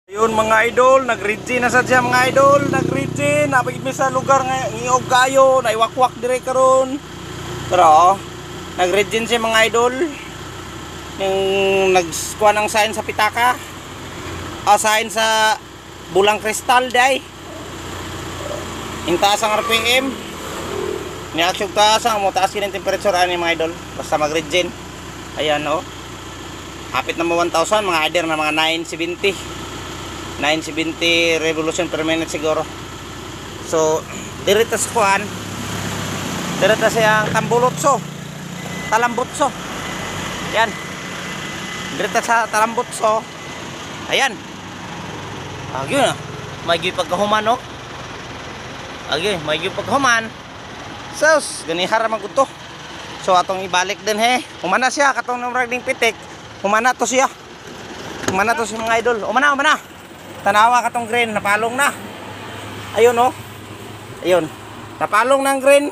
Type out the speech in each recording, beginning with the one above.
Yun mga idol, nag-regen na sadya mga idol, nag-regen, napagid mi sa lugar nga ngiyog kayo, naiwakwak dire karon. Pero nag-regen siya mga idol. Yung nagkuha ng sign sa pitaka. Sign sa bulang kristal day. Yung taas ang RPM. Niaksyon taas ang mo taas kinang temperature ani mga idol. Basta mag-regen. Ayan oh. Hapit na mo 1,000 mga idol na mga 970 revolution per minute siguro. So direta sa kuan, direta siyang tambulotso, talambutso. Yan, direta sa talambutso. Ayan, agyo na may pagkahuman no, agyo may pagkahuman. Sus ganihara maguto. So atong ibalik din he, humana siya katong numrag ding pitik, humana to siya, humana to si mga idol. Umana tanawa katong green, napalong na. Ayun oh. Ayun. Napalong ng green.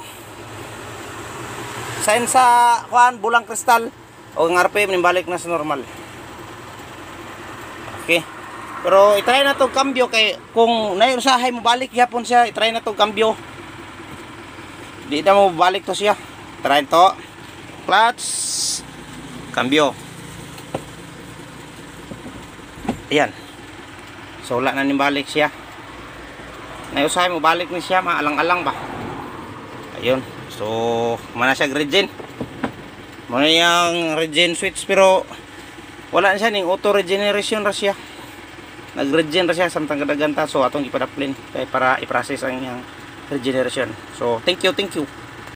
Sign sa kuan bulang kristal o ang RPM balik na sa normal. Okay. Pero i-try na to cambio kay kung naiusahay mo balik yapon siya, i-try na to cambio. Di na mo balik to siya. Try to. Clutch. Cambio. Ayan. So wala na balik siya. Naiusahay mo balik ni siya, maalang-alang ba. Ayun. So mana siya regen. Muna yung regen switch pero wala na siya ning auto regeneration ra siya. Nag-regen ra siya samtang kadaganta. So atong ipadaplin kay para i-process ang yang regeneration. So thank you.